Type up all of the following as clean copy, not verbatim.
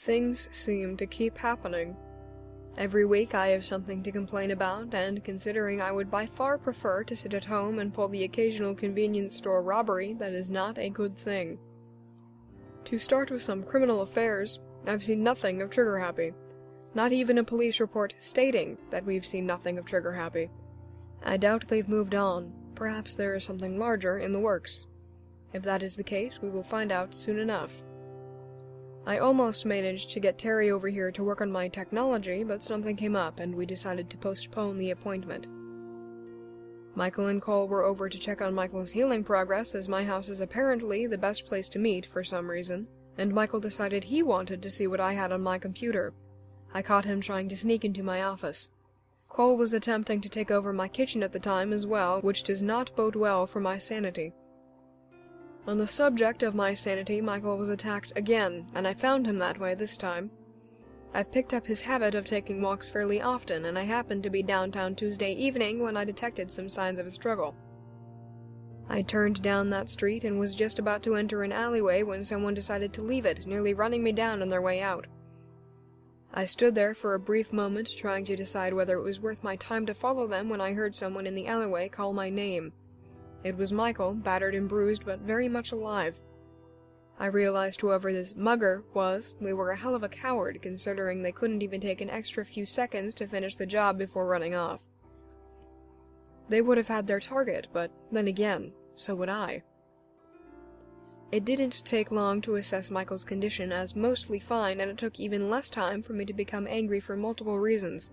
Things seem to keep happening. Every week I have something to complain about, and considering I would by far prefer to sit at home and pull the occasional convenience store robbery, that is not a good thing. To start with some criminal affairs, I've seen nothing of Trigger Happy. Not even a police report stating that we've seen nothing of Trigger Happy. I doubt they've moved on. Perhaps there is something larger in the works. If that is the case, we will find out soon enough. I almost managed to get Terry over here to work on my technology, but something came up and we decided to postpone the appointment. Michael and Cole were over to check on Michael's healing progress, as my house is apparently the best place to meet for some reason, and Michael decided he wanted to see what I had on my computer. I caught him trying to sneak into my office. Cole was attempting to take over my kitchen at the time as well, which does not bode well for my sanity. On the subject of my sanity, Michael was attacked again, and I found him that way this time. I've picked up his habit of taking walks fairly often, and I happened to be downtown Tuesday evening when I detected some signs of a struggle. I turned down that street and was just about to enter an alleyway when someone decided to leave it, nearly running me down on their way out. I stood there for a brief moment, trying to decide whether it was worth my time to follow them when I heard someone in the alleyway call my name. It was Michael, battered and bruised, but very much alive. I realized whoever this mugger was, they were a hell of a coward, considering they couldn't even take an extra few seconds to finish the job before running off. They would have had their target, but then again, so would I. It didn't take long to assess Michael's condition as mostly fine, and it took even less time for me to become angry for multiple reasons.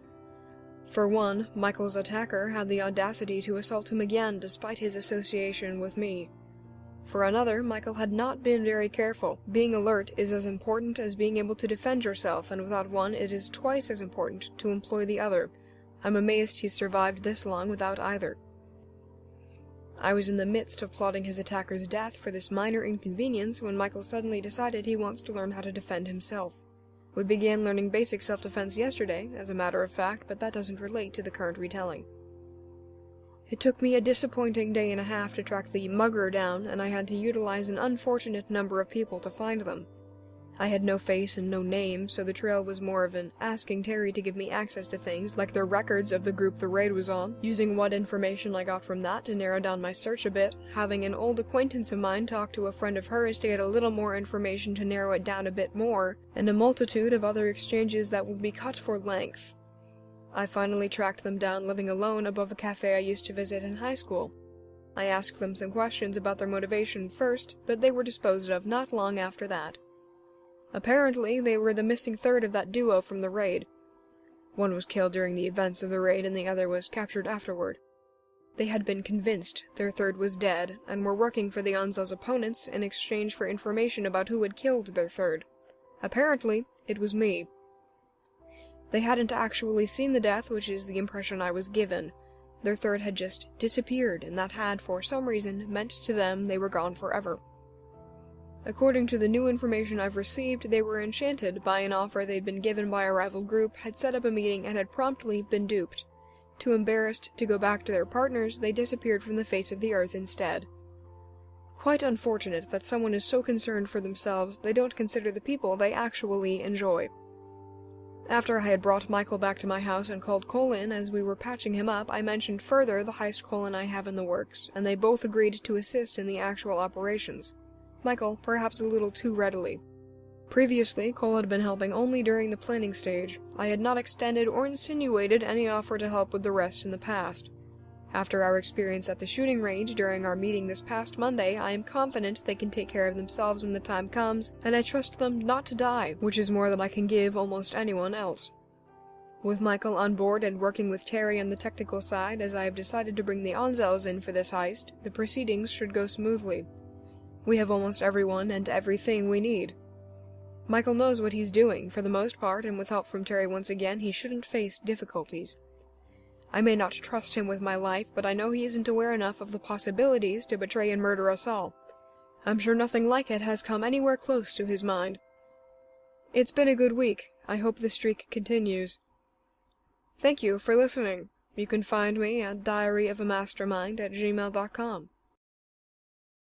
For one, Michael's attacker had the audacity to assault him again despite his association with me. For another, Michael had not been very careful. Being alert is as important as being able to defend yourself, and without one it is twice as important to employ the other. I'm amazed he's survived this long without either. I was in the midst of plotting his attacker's death for this minor inconvenience when Michael suddenly decided he wants to learn how to defend himself. We began learning basic self-defense yesterday, as a matter of fact, but that doesn't relate to the current retelling. It took me a disappointing day and a half to track the mugger down, and I had to utilize an unfortunate number of people to find them. I had no face and no name, so the trail was more of an asking Terry to give me access to things, like the records of the group the raid was on, using what information I got from that to narrow down my search a bit, having an old acquaintance of mine talk to a friend of hers to get a little more information to narrow it down a bit more, and a multitude of other exchanges that would be cut for length. I finally tracked them down living alone above a cafe I used to visit in high school. I asked them some questions about their motivation first, but they were disposed of not long after that. Apparently, they were the missing third of that duo from the raid. One was killed during the events of the raid, and the other was captured afterward. They had been convinced their third was dead, and were working for the Anzel's opponents in exchange for information about who had killed their third. Apparently, it was me. They hadn't actually seen the death, which is the impression I was given. Their third had just disappeared, and that had, for some reason, meant to them they were gone forever. According to the new information I've received, they were enchanted by an offer they'd been given by a rival group, had set up a meeting, and had promptly been duped. Too embarrassed to go back to their partners, they disappeared from the face of the earth instead. Quite unfortunate that someone is so concerned for themselves they don't consider the people they actually enjoy. After I had brought Michael back to my house and called Cole in as we were patching him up, I mentioned further the heist Cole and I have in the works, and they both agreed to assist in the actual operations. Michael, perhaps a little too readily. Previously, Cole had been helping only during the planning stage. I had not extended or insinuated any offer to help with the rest in the past. After our experience at the shooting range during our meeting this past Monday, I am confident they can take care of themselves when the time comes, and I trust them not to die, which is more than I can give almost anyone else. With Michael on board and working with Terry on the technical side, as I have decided to bring the Anzels in for this heist, the proceedings should go smoothly. We have almost everyone and everything we need. Michael knows what he's doing, for the most part, and with help from Terry once again, he shouldn't face difficulties. I may not trust him with my life, but I know he isn't aware enough of the possibilities to betray and murder us all. I'm sure nothing like it has come anywhere close to his mind. It's been a good week. I hope the streak continues. Thank you for listening. You can find me at diaryofamastermind@gmail.com.